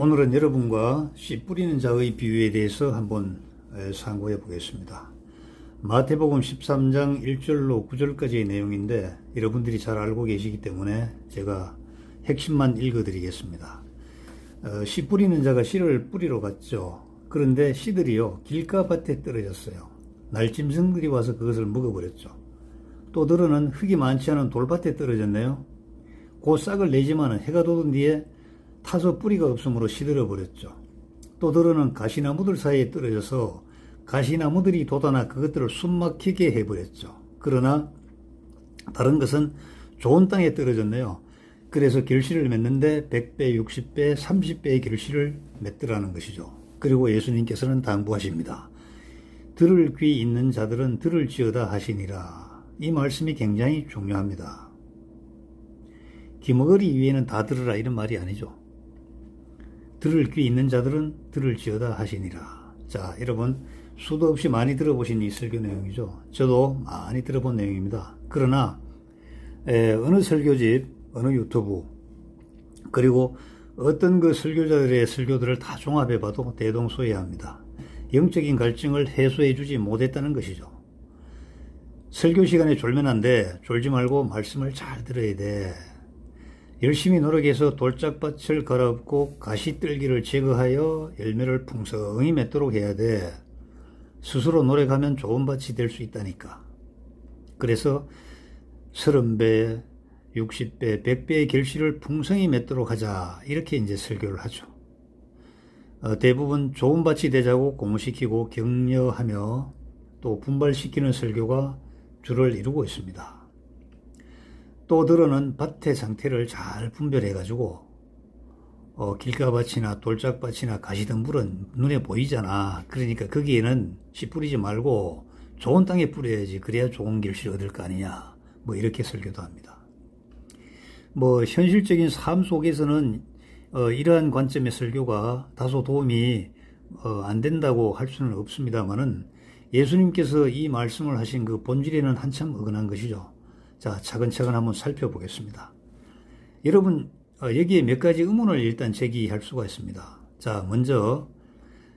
오늘은 여러분과 씨 뿌리는 자의 비유에 대해서 한번 상고해 보겠습니다. 마태복음 13장 1절로 9절까지의 내용인데 여러분들이 잘 알고 계시기 때문에 제가 핵심만 읽어 드리겠습니다. 씨 뿌리는 자가 씨를 뿌리러 갔죠. 그런데 씨들이요 길가밭에 떨어졌어요. 날짐승들이 와서 그것을 먹어버렸죠. 또 들어는 흙이 많지 않은 돌밭에 떨어졌네요. 그 싹을 내지만은 해가 돋은 뒤에 타서 뿌리가 없으므로 시들어 버렸죠. 또 들어는 가시나무들 사이에 떨어져서 가시나무들이 돋아나 그것들을 숨막히게 해버렸죠. 그러나 다른 것은 좋은 땅에 떨어졌네요. 그래서 결실을 맺는데 100배, 60배, 30배의 결실을 맺더라는 것이죠. 그리고 예수님께서는 당부하십니다. 들을 귀 있는 자들은 들을지어다 하시니라. 이 말씀이 굉장히 중요합니다. 귀머거리 위에는 다 들으라 이런 말이 아니죠. 들을 귀 있는 자들은 들을지어다 하시니라. 자, 여러분 수도 없이 많이 들어보신 이 설교 내용이죠. 저도 많이 들어본 내용입니다. 그러나 어느 설교집, 어느 유튜브 그리고 어떤 그 설교자들의 설교들을 다 종합해봐도 대동소이합니다. 영적인 갈증을 해소해 주지 못했다는 것이죠. 설교 시간에 졸면 안 돼. 졸지 말고 말씀을 잘 들어야 돼. 열심히 노력해서 돌짝밭을 갈아엎고 가시떨기를 제거하여 열매를 풍성히 맺도록 해야 돼. 스스로 노력하면 좋은 밭이 될 수 있다니까. 그래서 30배, 60배, 100배의 결실을 풍성히 맺도록 하자. 이렇게 이제 설교를 하죠. 대부분 좋은 밭이 되자고 고무시키고 격려하며 또 분발시키는 설교가 주를 이루고 있습니다. 또 들어는 밭의 상태를 잘 분별해 가지고 길가밭이나 돌짝밭이나 가시덤불은 눈에 보이잖아. 그러니까 거기에는 씨 뿌리지 말고 좋은 땅에 뿌려야지. 그래야 좋은 결실을 얻을 거 아니냐. 뭐 이렇게 설교도 합니다. 뭐 현실적인 삶 속에서는 이러한 관점의 설교가 다소 도움이 안 된다고 할 수는 없습니다만은 예수님께서 이 말씀을 하신 그 본질에는 한참 어긋난 것이죠. 자, 차근차근 한번 살펴보겠습니다. 여러분, 여기에 몇 가지 의문을 일단 제기할 수가 있습니다. 자, 먼저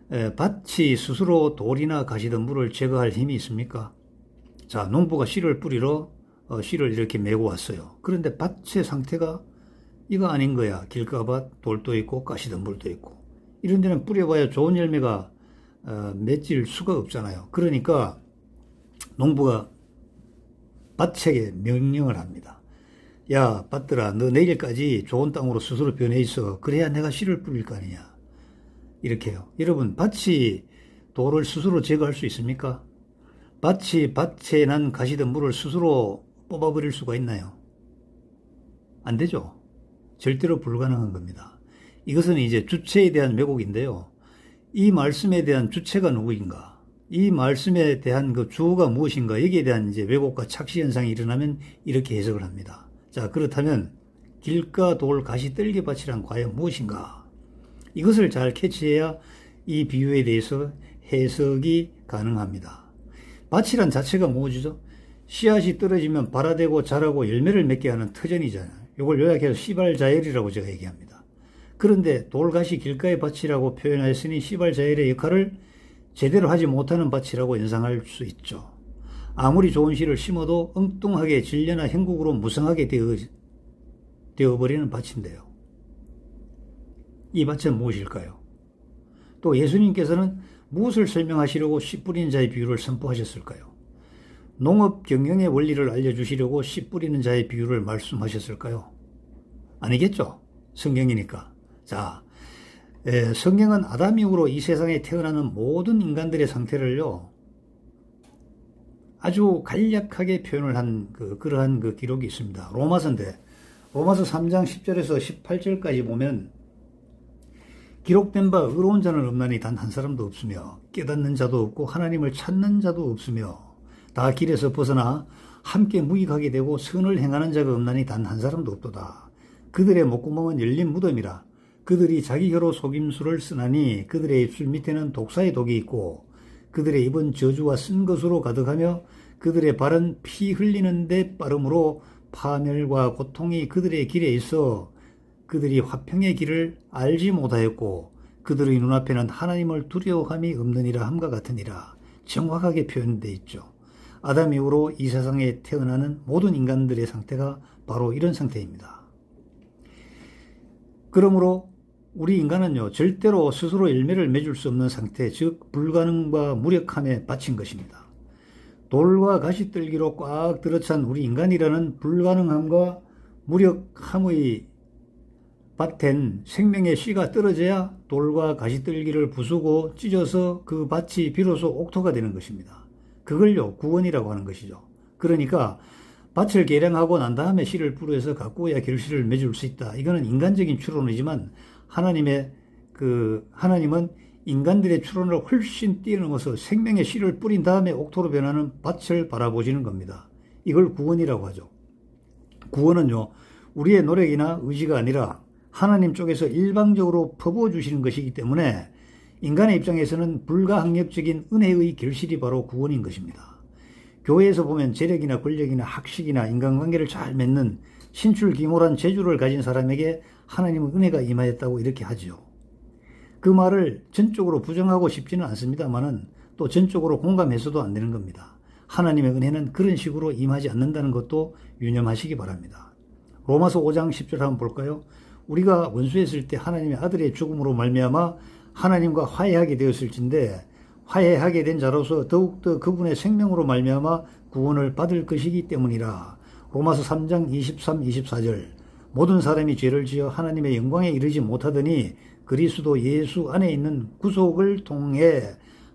밭이 스스로 돌이나 가시덤불을 제거할 힘이 있습니까? 자, 농부가 씨를 뿌리러 씨를 이렇게 메고 왔어요. 그런데 밭의 상태가 이거 아닌 거야. 길가밭, 돌도 있고 가시덤불도 있고. 이런 데는 뿌려봐야 좋은 열매가 맺을 수가 없잖아요. 그러니까 농부가 밭에게 명령을 합니다. 야, 밭들아, 너 내일까지 좋은 땅으로 스스로 변해 있어. 그래야 내가 씨를 뿌릴 거 아니냐. 이렇게요. 여러분, 밭이 돌을 스스로 제거할 수 있습니까? 밭에 난 가시덤불을 스스로 뽑아버릴 수가 있나요? 안 되죠. 절대로 불가능한 겁니다. 이것은 이제 주체에 대한 왜곡인데요. 이 말씀에 대한 주체가 누구인가? 이 말씀에 대한 그 주어가 무엇인가? 여기에 대한 이제 왜곡과 착시 현상이 일어나면 이렇게 해석을 합니다. 자, 그렇다면 길가 돌 가시 떨기밭이란 과연 무엇인가? 이것을 잘 캐치해야 이 비유에 대해서 해석이 가능합니다. 밭이란 자체가 무엇이죠? 씨앗이 떨어지면 발아대고 자라고 열매를 맺게 하는 터전이잖아요. 이걸 요약해서 씨발자열이라고 제가 얘기합니다. 그런데 돌가시 길가의 밭이라고 표현하였으니 씨발자열의 역할을 제대로 하지 못하는 밭이라고 연상할 수 있죠. 아무리 좋은 씨를 심어도 엉뚱하게 질려나 형국으로 무성하게 되어버리는 밭인데요. 이 밭은 무엇일까요? 또 예수님께서는 무엇을 설명하시려고 씨 뿌리는 자의 비유를 선포하셨을까요? 농업 경영의 원리를 알려주시려고 씨 뿌리는 자의 비유를 말씀하셨을까요? 아니겠죠? 성경이니까. 자, 성경은 아담 이후로 이 세상에 태어나는 모든 인간들의 상태를요, 아주 간략하게 표현을 한 그러한 그 기록이 있습니다. 로마서인데, 로마서 3장 10절에서 18절까지 보면, 기록된 바 의로운 자는 없나니 단 한 사람도 없으며, 깨닫는 자도 없고, 하나님을 찾는 자도 없으며, 다 길에서 벗어나 함께 무익하게 되고, 선을 행하는 자가 없나니 단 한 사람도 없도다. 그들의 목구멍은 열린 무덤이라. 그들이 자기 혀로 속임수를 쓰나니 그들의 입술 밑에는 독사의 독이 있고 그들의 입은 저주와 쓴 것으로 가득하며 그들의 발은 피 흘리는 데 빠름으로 파멸과 고통이 그들의 길에 있어 그들이 화평의 길을 알지 못하였고 그들의 눈앞에는 하나님을 두려워함이 없느니라 함과 같으니라. 정확하게 표현되어 있죠. 아담 이후로 이 세상에 태어나는 모든 인간들의 상태가 바로 이런 상태입니다. 그러므로 우리 인간은요, 절대로 스스로 열매를 맺을 수 없는 상태, 즉 불가능과 무력함에 바친 것입니다. 돌과 가시떨기로 꽉 들어찬 우리 인간이라는 불가능함과 무력함의 밭엔 생명의 씨가 떨어져야 돌과 가시떨기를 부수고 찢어서 그 밭이 비로소 옥토가 되는 것입니다. 그걸요, 구원이라고 하는 것이죠. 그러니까 밭을 개량하고 난 다음에 씨를 뿌려서 가꾸어야 결실을 맺을 수 있다. 이거는 인간적인 추론이지만 하나님은 인간들의 추론을 훨씬 뛰어넘어서 생명의 씨를 뿌린 다음에 옥토로 변하는 밭을 바라보시는 겁니다. 이걸 구원이라고 하죠. 구원은요, 우리의 노력이나 의지가 아니라 하나님 쪽에서 일방적으로 퍼부어 주시는 것이기 때문에 인간의 입장에서는 불가항력적인 은혜의 결실이 바로 구원인 것입니다. 교회에서 보면 재력이나 권력이나 학식이나 인간관계를 잘 맺는 신출귀몰한 재주를 가진 사람에게 하나님의 은혜가 임하였다고 이렇게 하죠. 그 말을 전적으로 부정하고 싶지는 않습니다만은 또 전적으로 공감해서도 안 되는 겁니다. 하나님의 은혜는 그런 식으로 임하지 않는다는 것도 유념하시기 바랍니다. 로마서 5장 10절 한번 볼까요? 우리가 원수했을 때 하나님의 아들의 죽음으로 말미암아 하나님과 화해하게 되었을진데 화해하게 된 자로서 더욱더 그분의 생명으로 말미암아 구원을 받을 것이기 때문이라. 로마서 3장 23, 24절 모든 사람이 죄를 지어 하나님의 영광에 이르지 못하더니 그리스도 예수 안에 있는 구속을 통해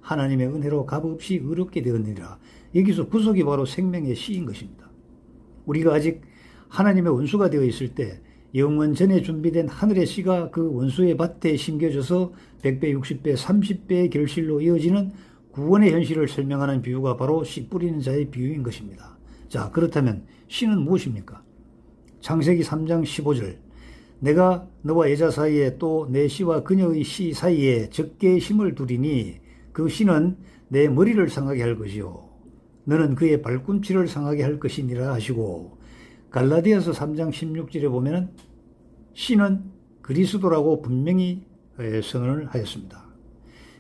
하나님의 은혜로 값없이 의롭게 되었느니라. 여기서 구속이 바로 생명의 씨인 것입니다. 우리가 아직 하나님의 원수가 되어 있을 때 영원 전에 준비된 하늘의 씨가 그 원수의 밭에 심겨져서 100배, 60배, 30배의 결실로 이어지는 구원의 현실을 설명하는 비유가 바로 씨 뿌리는 자의 비유인 것입니다. 자, 그렇다면 씨는 무엇입니까? 창세기 3장 15절 내가 너와 여자 사이에 또 내 씨와 그녀의 씨 사이에 적게 힘을 두리니 그 씨는 내 머리를 상하게 할 것이요 너는 그의 발꿈치를 상하게 할 것이니라 하시고 갈라디아서 3장 16절에 보면은 씨는 그리스도라고 분명히 선언을 하였습니다.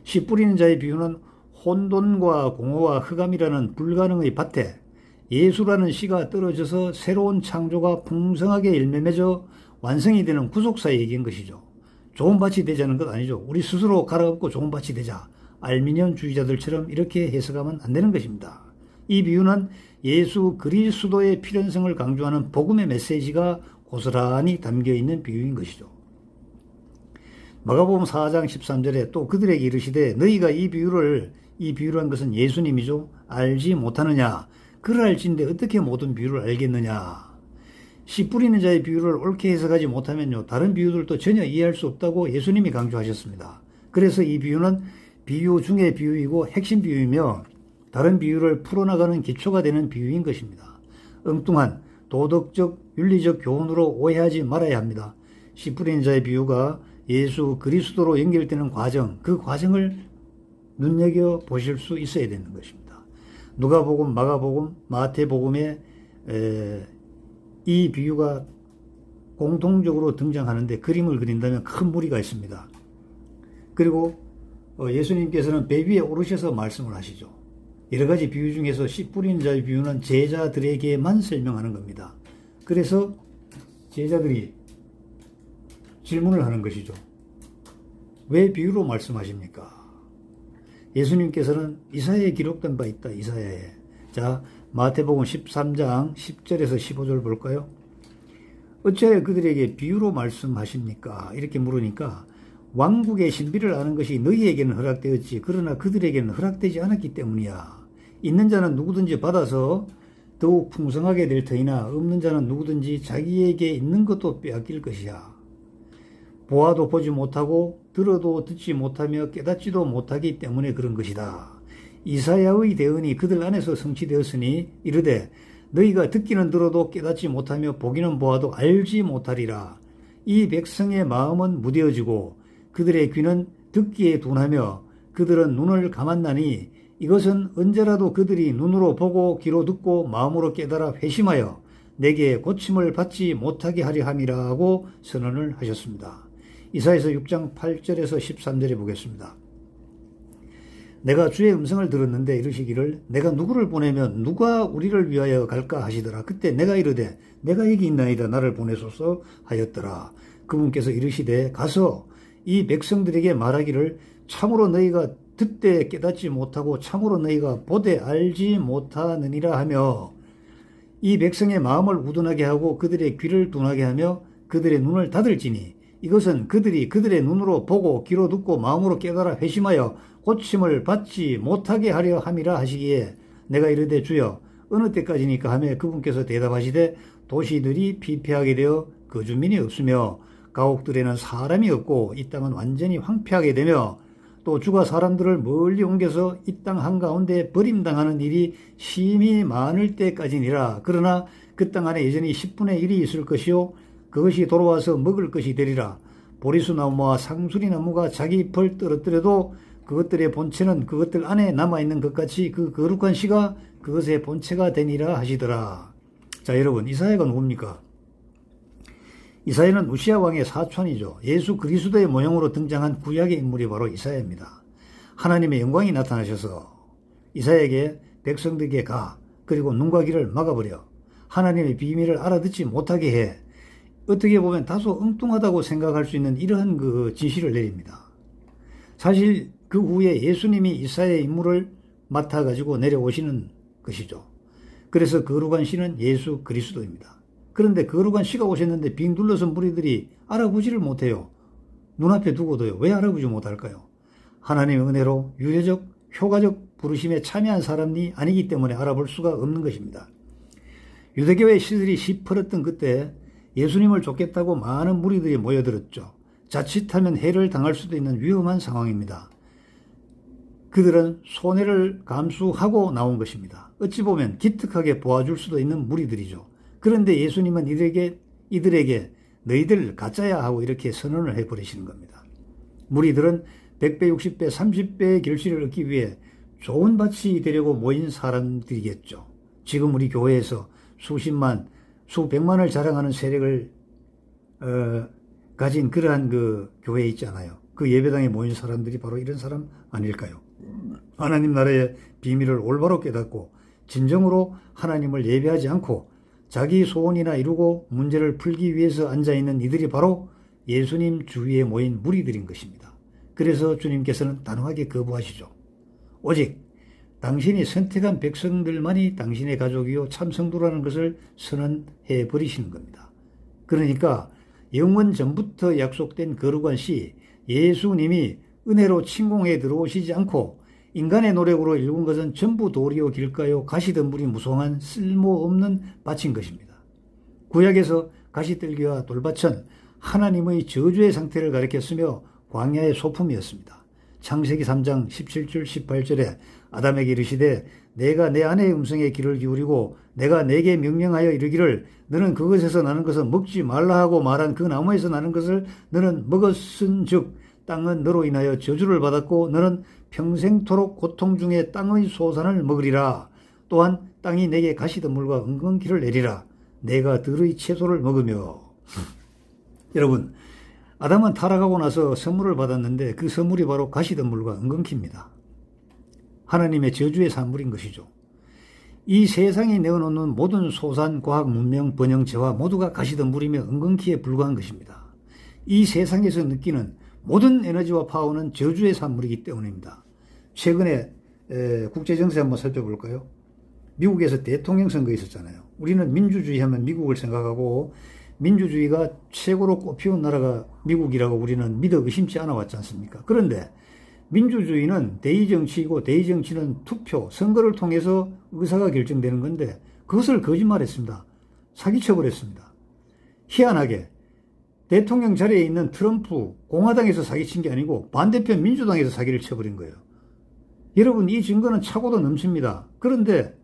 씨 뿌리는 자의 비유는 혼돈과 공허와 흑암이라는 불가능의 밭에 예수라는 씨가 떨어져서 새로운 창조가 풍성하게 열매 맺어 완성이 되는 구속사의 얘기인 것이죠. 좋은 밭이 되자는 것 아니죠. 우리 스스로 갈아엎고 좋은 밭이 되자. 알미니언주의자들처럼 이렇게 해석하면 안 되는 것입니다. 이 비유는 예수 그리스도의 필연성을 강조하는 복음의 메시지가 고스란히 담겨있는 비유인 것이죠. 마가복음 4장 13절에 또 그들에게 이르시되 너희가 이 비유란 것은 예수님이죠. 알지 못하느냐. 그럴진데 어떻게 모든 비유를 알겠느냐. 씨 뿌리는 자의 비유를 옳게 해석하지 못하면요 다른 비유들도 전혀 이해할 수 없다고 예수님이 강조하셨습니다. 그래서 이 비유는 비유 중의 비유이고 핵심 비유이며 다른 비유를 풀어나가는 기초가 되는 비유인 것입니다. 엉뚱한 도덕적, 윤리적 교훈으로 오해하지 말아야 합니다. 씨 뿌리는 자의 비유가 예수 그리스도로 연결되는 과정, 그 과정을 눈여겨 보실 수 있어야 되는 것입니다. 누가복음, 마가복음, 마태복음에 이 비유가 공통적으로 등장하는데 그림을 그린다면 큰 무리가 있습니다. 그리고 예수님께서는 배 위에 오르셔서 말씀을 하시죠. 여러 가지 비유 중에서 씨 뿌리는 자의 비유는 제자들에게만 설명하는 겁니다. 그래서 제자들이 질문을 하는 것이죠. 왜 비유로 말씀하십니까? 예수님께서는 이사야에 기록된 바 있다. 이사야에. 자, 마태복음 13장 10절에서 15절 볼까요? 어찌하여 그들에게 비유로 말씀하십니까? 이렇게 물으니까 왕국의 신비를 아는 것이 너희에게는 허락되었지 그러나 그들에게는 허락되지 않았기 때문이야. 있는 자는 누구든지 받아서 더욱 풍성하게 될 터이나 없는 자는 누구든지 자기에게 있는 것도 빼앗길 것이야. 보아도 보지 못하고 들어도 듣지 못하며 깨닫지도 못하기 때문에 그런 것이다. 이사야의 대언이 그들 안에서 성취되었으니 이르되 너희가 듣기는 들어도 깨닫지 못하며 보기는 보아도 알지 못하리라. 이 백성의 마음은 무뎌지고 그들의 귀는 듣기에 둔하며 그들은 눈을 감았나니 이것은 언제라도 그들이 눈으로 보고 귀로 듣고 마음으로 깨달아 회심하여 내게 고침을 받지 못하게 하려 함이라고 선언을 하셨습니다. 이사야서 6장 8절에서 13절에 보겠습니다. 내가 주의 음성을 들었는데 이르시기를 내가 누구를 보내면 누가 우리를 위하여 갈까 하시더라. 그때 내가 이르되 내가 여기 있나이다 나를 보내소서 하였더라. 그분께서 이르시되 가서 이 백성들에게 말하기를 참으로 너희가 듣되 깨닫지 못하고 참으로 너희가 보되 알지 못하느니라 하며 이 백성의 마음을 우둔하게 하고 그들의 귀를 둔하게 하며 그들의 눈을 닫을지니 이것은 그들이 그들의 눈으로 보고 귀로 듣고 마음으로 깨달아 회심하여 고침을 받지 못하게 하려 함이라 하시기에 내가 이르되 주여 어느 때까지니까 하며 그분께서 대답하시되 도시들이 피폐하게 되어 거주민이 없으며 가옥들에는 사람이 없고 이 땅은 완전히 황폐하게 되며 또 주가 사람들을 멀리 옮겨서 이 땅 한가운데 버림당하는 일이 심히 많을 때까지니라. 그러나 그 땅 안에 여전히 10분의 1이 있을 것이요 그것이 돌아와서 먹을 것이 되리라. 보리수 나무와 상수리 나무가 자기 벌 떨어뜨려도 그것들의 본체는 그것들 안에 남아있는 것 같이 그 거룩한 씨가 그것의 본체가 되니라 하시더라. 자, 여러분, 이사야가 누굽니까? 이사야는 우시야 왕의 사촌이죠. 예수 그리스도의 모형으로 등장한 구약의 인물이 바로 이사야입니다. 하나님의 영광이 나타나셔서 이사야에게 백성들에게 가, 그리고 눈과 귀를 막아버려 하나님의 비밀을 알아듣지 못하게 해. 어떻게 보면 다소 엉뚱하다고 생각할 수 있는 이러한 그 지시를 내립니다. 사실 그 후에 예수님이 이사야의 임무를 맡아가지고 내려오시는 것이죠. 그래서 거룩한 씨는 예수 그리스도입니다. 그런데 거룩한 씨가 오셨는데 빙 둘러선 무리들이 알아보지를 못해요. 눈앞에 두고도요. 왜 알아보지 못할까요? 하나님의 은혜로 유례적, 효과적 부르심에 참여한 사람이 아니기 때문에 알아볼 수가 없는 것입니다. 유대교의 시들이 시퍼렀던 그때 예수님을 쫓겠다고 많은 무리들이 모여들었죠. 자칫하면 해를 당할 수도 있는 위험한 상황입니다. 그들은 손해를 감수하고 나온 것입니다. 어찌 보면 기특하게 보아줄 수도 있는 무리들이죠. 그런데 예수님은 이들에게 너희들 가짜야 하고 이렇게 선언을 해버리시는 겁니다. 무리들은 100배, 60배, 30배의 결실을 얻기 위해 좋은 밭이 되려고 모인 사람들이겠죠. 지금 우리 교회에서 수십만, 수백만을 자랑하는 세력을 가진 그러한 그 교회에 있잖아요. 그 예배당에 모인 사람들이 바로 이런 사람 아닐까요? 하나님 나라의 비밀을 올바로 깨닫고 진정으로 하나님을 예배하지 않고 자기 소원이나 이루고 문제를 풀기 위해서 앉아있는 이들이 바로 예수님 주위에 모인 무리들인 것입니다. 그래서 주님께서는 단호하게 거부하시죠. 오직 당신이 선택한 백성들만이 당신의 가족이요 참 성도라는 것을 선언해 버리시는 겁니다. 그러니까 영원 전부터 약속된 거룩한 씨 예수님이 은혜로 침공해 들어오시지 않고 인간의 노력으로 일군 것은 전부 도리요 길가요 가시덤불이 무성한 쓸모없는 밭인 것입니다. 구약에서 가시떨기와 돌밭은 하나님의 저주의 상태를 가리켰으며 광야의 소품이었습니다. 창세기 3장 17절 18절에 아담에게 이르시되 내가 내 아내의 음성에 귀를 기울이고 내가 내게 명령하여 이르기를 너는 그것에서 나는 것을 먹지 말라 하고 말한 그 나무에서 나는 것을 너는 먹었은즉 땅은 너로 인하여 저주를 받았고 너는 평생토록 고통 중에 땅의 소산을 먹으리라. 또한 땅이 내게 가시덤불과 은근키를 내리라. 내가 들의 채소를 먹으며. 여러분, 아담은 타락하고 나서 선물을 받았는데 그 선물이 바로 가시덤불과 은근키입니다. 하나님의 저주의 산물인 것이죠. 이 세상이 내어놓는 모든 소산, 과학, 문명, 번영, 재화 모두가 가시덤불이며 은근키에 불과한 것입니다. 이 세상에서 느끼는 모든 에너지와 파워는 저주의 산물이기 때문입니다. 최근에 국제정세 한번 살펴볼까요? 미국에서 대통령 선거 있었잖아요. 우리는 민주주의 하면 미국을 생각하고 민주주의가 최고로 꼽히는 나라가 미국이라고 우리는 믿어 의심치 않아 왔지 않습니까? 그런데 민주주의는 대의정치이고 대의정치는 투표, 선거를 통해서 의사가 결정되는 건데 그것을 거짓말했습니다. 사기쳐버렸습니다. 희한하게 대통령 자리에 있는 트럼프 공화당에서 사기친 게 아니고 반대편 민주당에서 사기를 쳐버린 거예요. 여러분, 이 증거는 차고도 넘칩니다. 그런데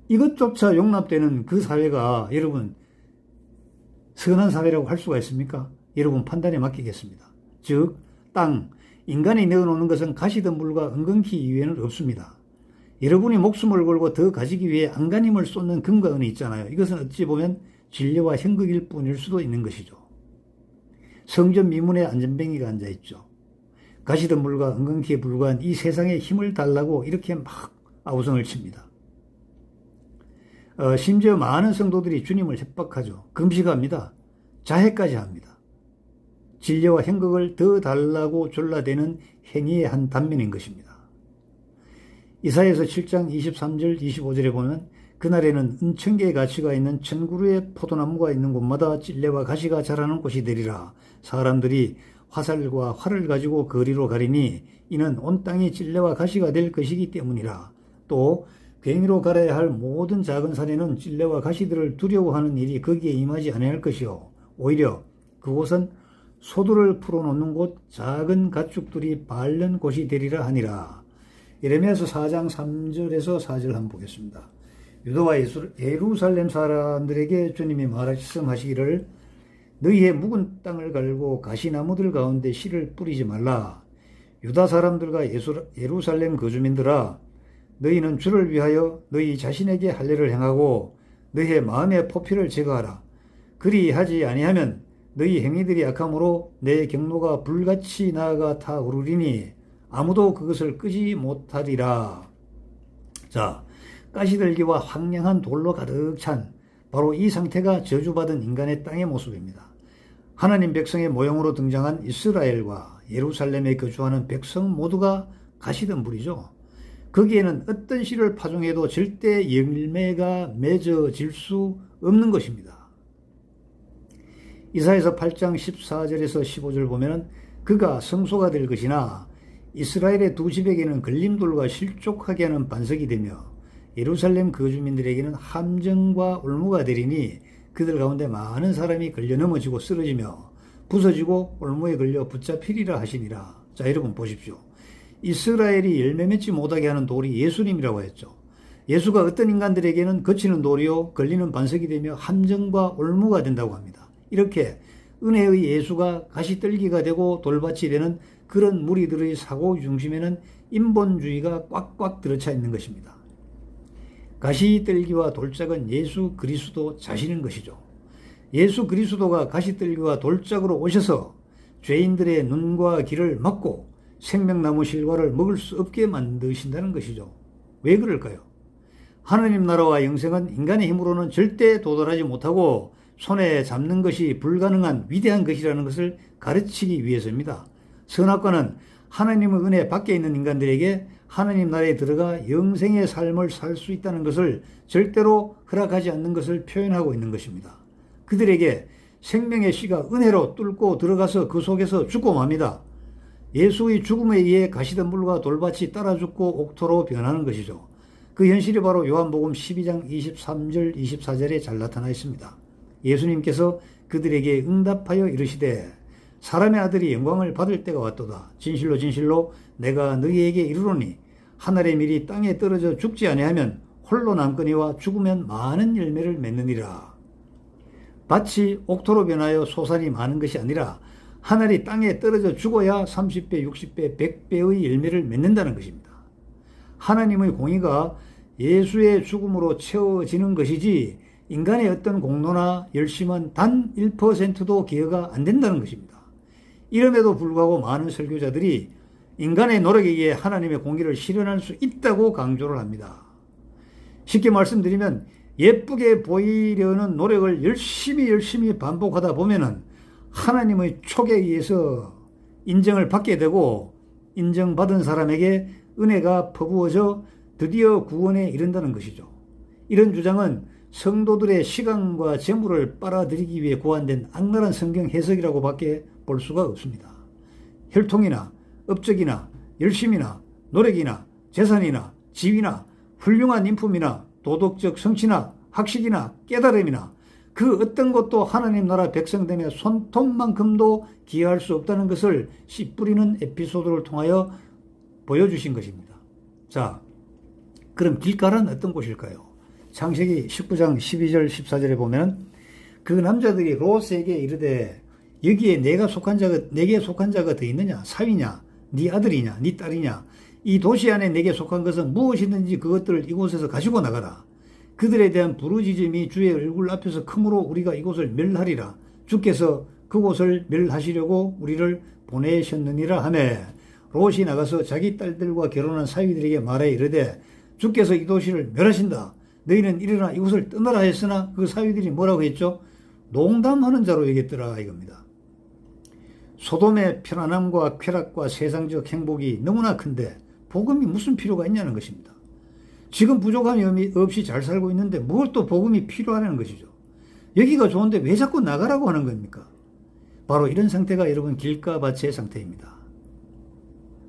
이것조차 용납되는 그 사회가 여러분 선한 사회라고 할 수가 있습니까? 여러분 판단에 맡기겠습니다. 즉 땅, 인간이 내어놓는 것은 가시덤불과 은근키 이외에는 없습니다. 여러분이 목숨을 걸고 더 가지기 위해 안간힘을 쏟는 금과 은이 있잖아요. 이것은 어찌 보면 진리와 형극일 뿐일 수도 있는 것이죠. 성전 미문에 안전뱅이가 앉아있죠. 가시덤불과 은근키에 불과한 이 세상에 힘을 달라고 이렇게 막 아우성을 칩니다. 심지어 많은 성도들이 주님을 협박하죠. 금식합니다. 자해까지 합니다. 진리와 형극을 더 달라고 졸라대는 행위의 한 단면인 것입니다. 이사야서 7장 23절 25절에 보면 그날에는 은천계의 가치가 있는 천그루의 포도나무가 있는 곳마다 찔레와 가시가 자라는 곳이 되리라. 사람들이 화살과 활을 가지고 거리로 가리니 이는 온 땅이 찔레와 가시가 될 것이기 때문이라. 또 괭이로 갈아야 할 모든 작은 산에는 찔레와 가시들을 두려워하는 일이 거기에 임하지 아니할 것이요 오히려 그곳은 소들을 풀어놓는 곳 작은 가축들이 밟는 곳이 되리라 하니라. 예레미야서 4장 3절에서 4절 한번 보겠습니다. 유다와 예루살렘 사람들에게 주님이 말씀하시기를 너희의 묵은 땅을 갈고 가시나무들 가운데 씨를 뿌리지 말라. 유다 사람들과 예루살렘 거주민들아 너희는 주를 위하여 너희 자신에게 할례를 행하고 너희의 마음의 포피를 제거하라. 그리하지 아니하면 너희 행위들이 악함으로 내 경로가 불같이 나아가 타오르리니 아무도 그것을 끄지 못하리라. 자, 가시들기와 황량한 돌로 가득 찬 바로 이 상태가 저주받은 인간의 땅의 모습입니다. 하나님 백성의 모형으로 등장한 이스라엘과 예루살렘에 거주하는 백성 모두가 가시덤불이죠. 거기에는 어떤 씨를 파종해도 절대 열매가 맺어질 수 없는 것입니다. 이사야서 8장 14절에서 15절 보면 그가 성소가 될 것이나 이스라엘의 두 집에게는 걸림돌과 실족하게 하는 반석이 되며 예루살렘 거주민들에게는 함정과 올무가 되리니 그들 가운데 많은 사람이 걸려 넘어지고 쓰러지며 부서지고 올무에 걸려 붙잡히리라 하시니라. 자, 여러분 보십시오. 이스라엘이 열매 맺지 못하게 하는 돌이 예수님이라고 했죠. 예수가 어떤 인간들에게는 거치는 돌이요 걸리는 반석이 되며 함정과 올무가 된다고 합니다. 이렇게 은혜의 예수가 가시떨기가 되고 돌밭이 되는 그런 무리들의 사고 중심에는 인본주의가 꽉꽉 들어차 있는 것입니다. 가시떨기와 돌짝은 예수 그리스도 자신인 것이죠. 예수 그리스도가 가시떨기와 돌짝으로 오셔서 죄인들의 눈과 귀를 막고 생명나무 실과를 먹을 수 없게 만드신다는 것이죠. 왜 그럴까요? 하나님 나라와 영생은 인간의 힘으로는 절대 도달하지 못하고 손에 잡는 것이 불가능한 위대한 것이라는 것을 가르치기 위해서입니다. 선악과는 하나님의 은혜 밖에 있는 인간들에게 하나님 나라에 들어가 영생의 삶을 살 수 있다는 것을 절대로 허락하지 않는 것을 표현하고 있는 것입니다. 그들에게 생명의 씨가 은혜로 뚫고 들어가서 그 속에서 죽고 맙니다. 예수의 죽음에 의해 가시덤불과 돌밭이 따라 죽고 옥토로 변하는 것이죠. 그 현실이 바로 요한복음 12장 23절 24절에 잘 나타나 있습니다. 예수님께서 그들에게 응답하여 이르시되 사람의 아들이 영광을 받을 때가 왔도다. 진실로 진실로 내가 너희에게 이르노니 하늘의 밀이 땅에 떨어져 죽지 아니하면 홀로 남거니와 죽으면 많은 열매를 맺느니라. 밭이 옥토로 변하여 소산이 많은 것이 아니라 하늘이 땅에 떨어져 죽어야 30배, 60배, 100배의 열매를 맺는다는 것입니다. 하나님의 공의가 예수의 죽음으로 채워지는 것이지 인간의 어떤 공로나 열심은 단 1%도 기여가 안 된다는 것입니다. 이름에도 불구하고 많은 설교자들이 인간의 노력에 의해 하나님의 공의를 실현할 수 있다고 강조를 합니다. 쉽게 말씀드리면 예쁘게 보이려는 노력을 열심히 반복하다 보면은 하나님의 촉에 의해서 인정을 받게 되고 인정받은 사람에게 은혜가 퍼부어져 드디어 구원에 이른다는 것이죠. 이런 주장은 성도들의 시간과 재물을 빨아들이기 위해 고안된 악랄한 성경 해석이라고 밖에 볼 수가 없습니다. 혈통이나 업적이나 열심이나 노력이나 재산이나 지위나 훌륭한 인품이나 도덕적 성취나 학식이나 깨달음이나 그 어떤 것도 하나님 나라 백성됨의 손톱만큼도 기여할 수 없다는 것을 씨 뿌리는 에피소드를 통하여 보여주신 것입니다. 자, 그럼 길가란 어떤 곳일까요? 창세기 19장 12절 14절에 보면 그 남자들이 롯에게 이르되 여기에 내게 속한 자가 더 있느냐? 사위냐? 네 아들이냐? 네 딸이냐? 이 도시 안에 내게 속한 것은 무엇이든지 그것들을 이곳에서 가지고 나가라. 그들에 대한 부르짖음이 주의 얼굴 앞에서 크므로 우리가 이곳을 멸하리라. 주께서 그곳을 멸하시려고 우리를 보내셨느니라 하매 롯이 나가서 자기 딸들과 결혼한 사위들에게 말해 이르되 주께서 이 도시를 멸하신다. 너희는 일어나 이곳을 떠나라 했으나 그 사위들이 뭐라고 했죠? 농담하는 자로 여겼더라 이겁니다. 소돔의 편안함과 쾌락과 세상적 행복이 너무나 큰데 복음이 무슨 필요가 있냐는 것입니다. 지금 부족함이 없이 잘 살고 있는데 뭘 또 복음이 필요하냐는 것이죠. 여기가 좋은데 왜 자꾸 나가라고 하는 겁니까? 바로 이런 상태가 여러분 길가밭의 상태입니다.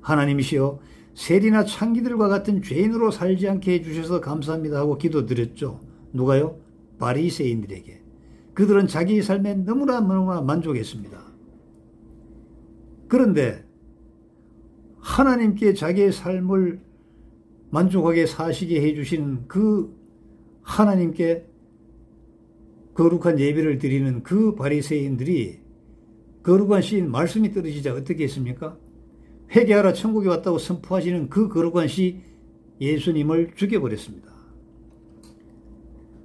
하나님이시여 세리나 창기들과 같은 죄인으로 살지 않게 해주셔서 감사합니다 하고 기도드렸죠. 누가요? 바리새인들에게. 그들은 자기 삶에 너무나 만족했습니다. 그런데 하나님께 자기의 삶을 만족하게 사시게 해주시는 그 하나님께 거룩한 예배를 드리는 그 바리새인들이 거룩한 시인 말씀이 떨어지자 어떻게 했습니까? 회개하라 천국에 왔다고 선포하시는 그 거룩한 시 예수님을 죽여버렸습니다.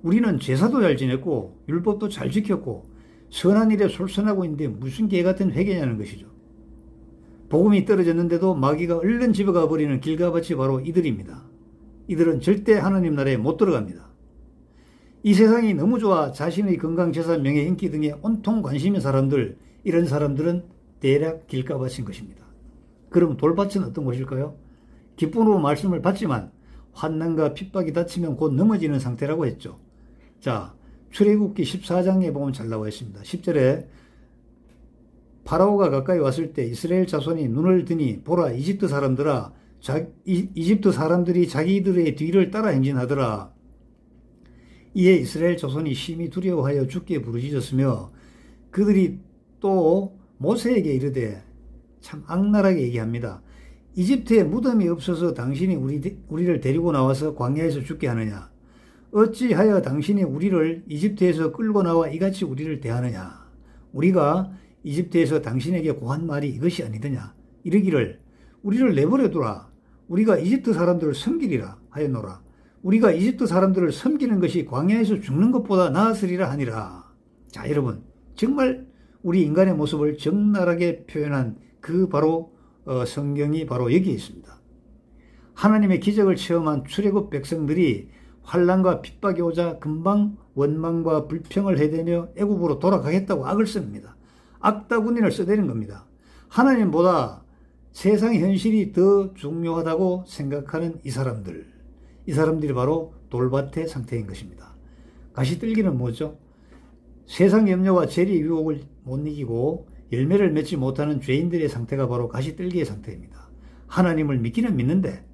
우리는 제사도 잘 지냈고 율법도 잘 지켰고 선한 일에 솔선하고 있는데 무슨 개같은 회개냐는 것이죠. 복음이 떨어졌는데도 마귀가 얼른 집어가 버리는 길가밭이 바로 이들입니다. 이들은 절대 하나님 나라에 못 들어갑니다. 이 세상이 너무 좋아 자신의 건강, 재산, 명예, 인기 등에 온통 관심인 사람들, 이런 사람들은 대략 길가밭인 것입니다. 그럼 돌밭은 어떤 곳일까요? 기쁨으로 말씀을 받지만 환난과 핍박이 닥치면 곧 넘어지는 상태라고 했죠. 자, 출애굽기 14장에 보면 잘 나와 있습니다. 10절에 파라오가 가까이 왔을 때 이스라엘 자손이 눈을 드니 보라 이집트 사람들아 이집트 사람들이 자기들의 뒤를 따라 행진하더라. 이에 이스라엘 자손이 심히 두려워하여 주께 부르짖었으며 그들이 또 모세에게 이르되 참 악랄하게 얘기합니다. 이집트에 무덤이 없어서 당신이 우리를 데리고 나와서 광야에서 죽게 하느냐? 어찌하여 당신이 우리를 이집트에서 끌고 나와 이같이 우리를 대하느냐? 우리가 이집트에서 당신에게 고한 말이 이것이 아니더냐? 이르기를 우리를 내버려두라. 우리가 이집트 사람들을 섬기리라 하였노라. 우리가 이집트 사람들을 섬기는 것이 광야에서 죽는 것보다 나았으리라 하니라. 자, 여러분 정말 우리 인간의 모습을 적나라하게 표현한 그 바로 성경이 바로 여기에 있습니다. 하나님의 기적을 체험한 출애굽 백성들이 환난과 핍박이 오자 금방 원망과 불평을 해대며 애굽으로 돌아가겠다고 악을 씁니다. 악다군인을 써대는 겁니다. 하나님보다 세상 현실이 더 중요하다고 생각하는 이 사람들이 바로 돌밭의 상태인 것입니다. 가시떨기는 뭐죠? 세상 염려와 재리 유혹을 못 이기고 열매를 맺지 못하는 죄인들의 상태가 바로 가시떨기의 상태입니다. 하나님을 믿기는 믿는데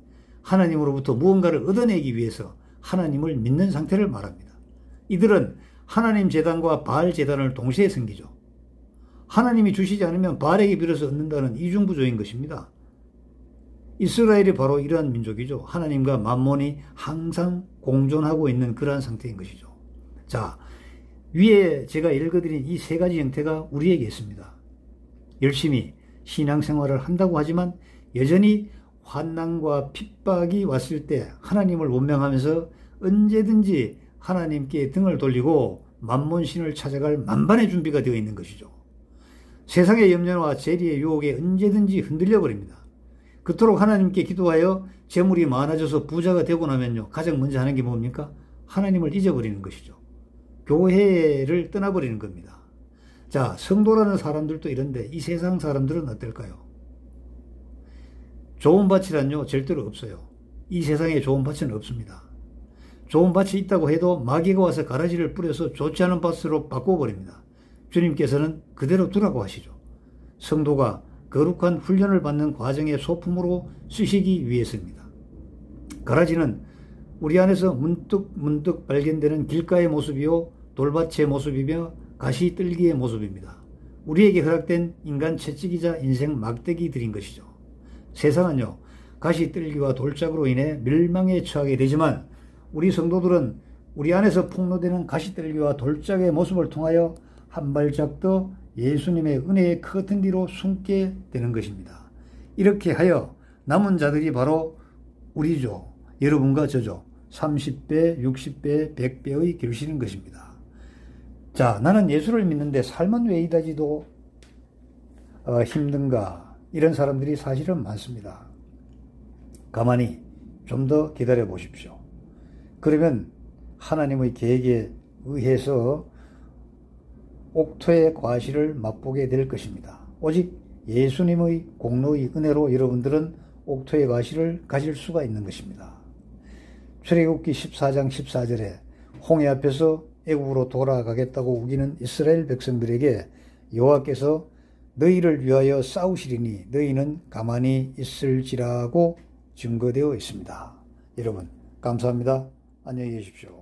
하나님으로부터 무언가를 얻어내기 위해서 하나님을 믿는 상태를 말합니다. 이들은 하나님 제단과 바알 제단을 동시에 섬기죠. 하나님이 주시지 않으면 바알에게 빌어서 얻는다는 이중구조인 것입니다. 이스라엘이 바로 이러한 민족이죠. 하나님과 만몬이 항상 공존하고 있는 그러한 상태인 것이죠. 자, 위에 제가 읽어드린 이 세 가지 형태가 우리에게 있습니다. 열심히 신앙생활을 한다고 하지만 여전히 환난과 핍박이 왔을 때 하나님을 원망하면서 언제든지 하나님께 등을 돌리고 만몬신을 찾아갈 만반의 준비가 되어 있는 것이죠. 세상의 염려와 재리의 유혹에 언제든지 흔들려 버립니다. 그토록 하나님께 기도하여 재물이 많아져서 부자가 되고 나면요, 가장 먼저 하는 게 뭡니까? 하나님을 잊어버리는 것이죠. 교회를 떠나버리는 겁니다. 자, 성도라는 사람들도 이런데 이 세상 사람들은 어떨까요? 좋은 밭이란요 절대로 없어요. 이 세상에 좋은 밭은 없습니다. 좋은 밭이 있다고 해도 마귀가 와서 가라지를 뿌려서 좋지 않은 밭으로 바꿔버립니다. 주님께서는 그대로 두라고 하시죠. 성도가 거룩한 훈련을 받는 과정의 소품으로 쓰시기 위해서입니다. 가라지는 우리 안에서 문득 발견되는 길가의 모습이요 돌밭의 모습이며 가시떨기의 모습입니다. 우리에게 허락된 인간 채찍이자 인생 막대기들인 것이죠. 세상은요 가시떨기와 돌짝으로 인해 멸망에 처하게 되지만 우리 성도들은 우리 안에서 폭로되는 가시떨기와 돌짝의 모습을 통하여 한 발짝 더 예수님의 은혜의 커튼 뒤로 숨게 되는 것입니다. 이렇게 하여 남은 자들이 바로 우리죠. 여러분과 저죠. 30배, 60배, 100배의 결실인 것입니다. 자, 나는 예수를 믿는데 삶은 왜 이다지도 힘든가? 이런 사람들이 사실은 많습니다. 가만히 좀 더 기다려 보십시오. 그러면 하나님의 계획에 의해서 옥토의 과실을 맛보게 될 것입니다. 오직 예수님의 공로의 은혜로 여러분들은 옥토의 과실을 가질 수가 있는 것입니다. 출애굽기 14장 14절에 홍해 앞에서 애국으로 돌아가겠다고 우기는 이스라엘 백성들에게 여호와께서 너희를 위하여 싸우시리니 너희는 가만히 있을지라고 증거되어 있습니다. 여러분 감사합니다. 안녕히 계십시오.